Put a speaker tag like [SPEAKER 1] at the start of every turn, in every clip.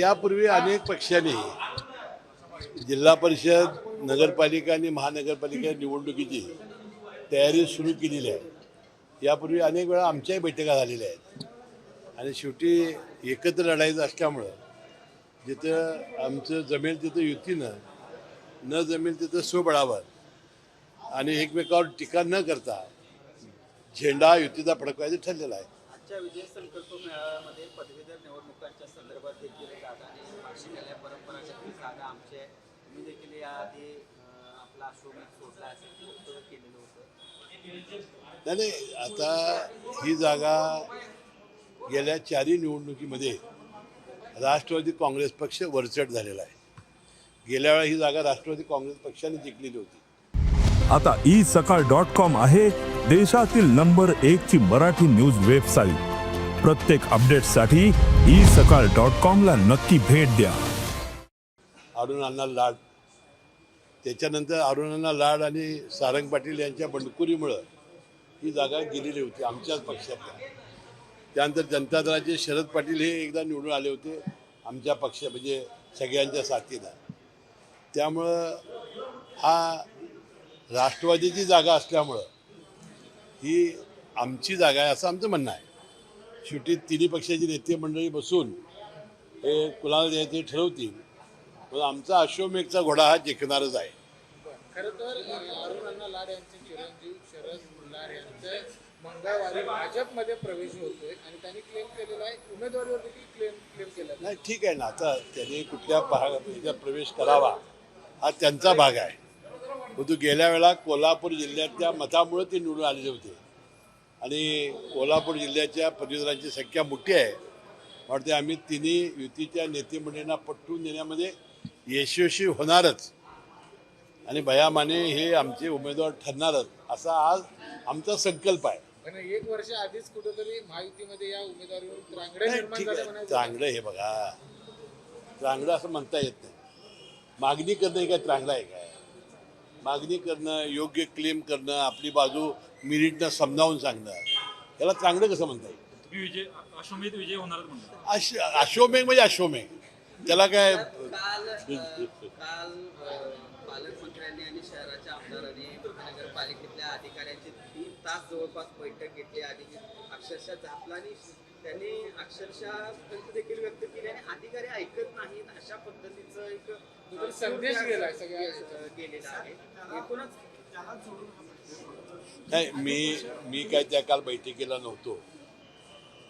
[SPEAKER 1] यापूर्वी अनेक पक्षांनी जिल्हा परिषद, नगरपालिका आणि महानगरपालिका निवडणुकीची तयारी सुरू केलेली आहे. यापूर्वी अनेक वेळा आमच्याही बैठका झालेल्या आहेत आणि शेवटी एकत्र लढायचं असल्यामुळं जिथं आमचं जमेल तिथं युतीनं, न जमेल तिथं स्वबळावर आणि एकमेकावर टीका न करता झेंडा युतीचा फडकवायचं ठरलेला आहे.
[SPEAKER 2] आजच्या विजय संकल्प मेळाव्यामध्ये पदवीधर निवडणुकांच्या संदर्भात देखील जागा आणि मागणी केल्या परंपरागत जागा आमचे आहे. तुम्ही देखील याआधी आपला अश्वमेध सोडला असेल वक्तव्य केलेलं होतं.
[SPEAKER 1] नाही, आता ही जागा गेल्या 4 निवडणुकीमध्ये राष्ट्रवादी काँग्रेस पक्ष वरचढ झालेला आहे. गेल्या वेळा ही जागा राष्ट्रवादी काँग्रेस पक्षाने जिंकलेली होती.
[SPEAKER 3] आता isakal.com आहे देशातील नंबर 1 ची मराठी न्यूज वेबसाईट. प्रत्येक अपडेटसाठी isakal.com ला नक्की भेट द्या.
[SPEAKER 1] अरुणांना लाड, त्याच्यानंतर अरुणांना लाड आणि सारंग पाटील यांच्या बंडखोरीमुळं ही जागा गेलेली होती आमच्याच पक्षातल्या. त्यानंतर जनता दलाचे शरद पाटील हे एकदा निवडून आले होते आमच्या पक्ष म्हणजे सगळ्यांच्या साथीनं. त्यामुळं हा राष्ट्रवादीची जागा असल्यामुळं ही आमची जागा आहे असं आमचं म्हणणं आहे. शेवटी तिन्ही पक्षाची नेते मंडळी बसून हे कुणाला द्यायचे ठरवतील, पण आमचा अश्वमेघचा घोडा हा जिंकणारच आहे.
[SPEAKER 4] खरं तर अरुणांना लाड यांचे चिरंजीव शरद बुल्लार यांचे मंगळवारी भाजपमध्ये प्रवेश होतोय आणि त्यांनी क्लेम केलेला आहे, उमेदवारीवर देखील क्लेम केला
[SPEAKER 1] नाही, ठीक आहे ना. आता त्यांनी कुठल्या भागात प्रवेश करावा हा त्यांचा भाग आहे. परंतु गेल्या वेळा कोल्हापूर जिल्ह्यातल्या मतामुळे ते निवडून आलेले होते आणि कोल्हापूर जिल्ह्याच्या पदवीधरांची संख्या मोठी आहे. वाटते आम्ही तिन्ही युतीच्या नेते मंडळींना पटवून देण्यामध्ये यशस्वी होणारच आणि भया माने हे आमचे उमेदवार ठरणारच असा आज आमचा संकल्प आहे.
[SPEAKER 4] पण 1 वर्ष आधीच कुठेतरी महायुतीमध्ये या उमेदवारीवर त्रांगडे
[SPEAKER 1] नाही,
[SPEAKER 4] निर्माण
[SPEAKER 1] ठीक
[SPEAKER 4] झाले
[SPEAKER 1] आहे.
[SPEAKER 4] म्हणायचं.
[SPEAKER 1] चांगलं हे बघा, चांगलं असं म्हणता येत नाही. मागणी करणं हे काय चांगलं आहे काय? मागणी करणं, योग्य क्लेम करणं, आपली बाजू मिरिटनं समजावून सांगणं, याला चांगलं कसं म्हणता येईल?
[SPEAKER 5] विजय अश्वमेध विजय होणार म्हणतात.
[SPEAKER 1] अश्वमेघ म्हणजे अश्वमेघ, त्याला काय?
[SPEAKER 2] काल पालकमंत्र्यांनी आणि शहराच्या आमदारांनी महानगरपालिकेतल्या अधिकाऱ्यांची 3 तास जवळपास बैठक घेतली आणि अक्षरशः झापला आणि त्यांनी अक्षरशः देखील व्यक्त केली आणि अधिकारी ऐकत नाहीत अशा पद्धतीचं एक
[SPEAKER 4] संदेश गेलाय सगळ्या
[SPEAKER 2] गेलेला आहे. एकूणच
[SPEAKER 1] नाही, मी काय त्या काल बैठकीला नव्हतो,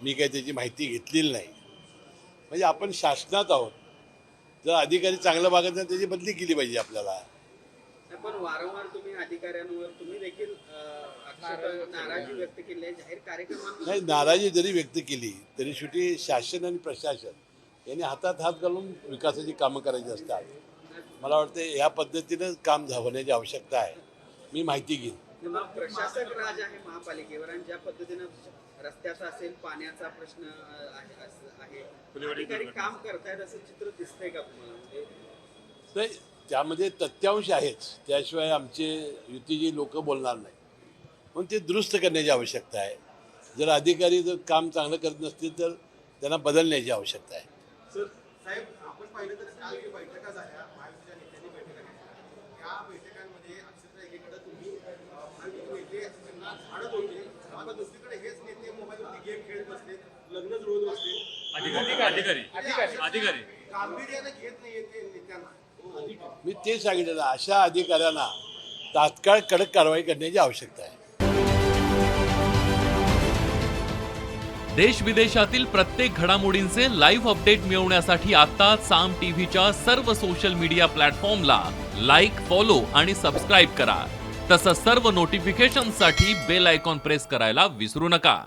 [SPEAKER 1] मी काय त्याची माहिती घेतलेली नाही. म्हणजे आपण शासनात आहोत, जर अधिकारी चांगलं वागत नाही त्याची बदली केली पाहिजे आपल्याला.
[SPEAKER 2] पण वारंवार तुम्ही अधिकाऱ्यांवर तुम्ही देखील नाराजी व्यक्त केली आहे जाहीर कार्यक्रमात.
[SPEAKER 1] नाही, नाराजी जरी व्यक्त केली तरी शेवटी शासन आणि प्रशासन यांनी हातात हात घालून विकासाची कामं करायची असतात. मला वाटतं ह्या पद्धतीनं काम होण्याची आवश्यकता आहे. मी माहिती घेईन.
[SPEAKER 2] प्रशासक राज आहे महापालिकेवर आणि ज्या पद्धतीनं रस्त्याचा असेल, पाण्याचा प्रश्न आहे, अधिकारी काम करतायत असं चित्र दिसतंय का तुम्हाला?
[SPEAKER 1] नाही, त्यामध्ये तथ्यांश आहेच, त्याशिवाय आमचे युतीची लोक बोलणार नाही. म्हणून ते दुरुस्त करण्याची आवश्यकता आहे. जर अधिकारी जर काम चांगलं करत नसतील तर त्यांना बदलण्याची आवश्यकता आहे.
[SPEAKER 6] सर साहेब, आपण पाहिलं तर काल जी बैठका झाल्या महायुतीच्या नेत्यांनी बैठका घेतल्या, त्या बैठकांमध्ये अक्षरशः एकीकडे तुम्ही महायुती नेते त्यांना झाडत होते, मात्र दुसरीकडे हेच नेते मोबाईलवरती गेम खेळत बसले, लग्न जुळवत बसले.
[SPEAKER 5] अधिकारी
[SPEAKER 6] गांभीर्याने घेत नाही ते नेत्यांना.
[SPEAKER 1] मी ते सांगितलं, अशा अधिकाऱ्यांना तात्काळ कडक कारवाई करण्याची आवश्यकता आहे.
[SPEAKER 7] देश विदेशातील प्रत्येक घडामोडींचे लाईव्ह अपडेट मिळवण्यासाठी आता साम टीव्हीच्या सर्व सोशल मीडिया प्लॅटफॉर्मला लाईक, फॉलो आणि सबस्क्राईब करा. तसंच सर्व नोटिफिकेशनसाठी बेल आयकॉन प्रेस करायला विसरू नका.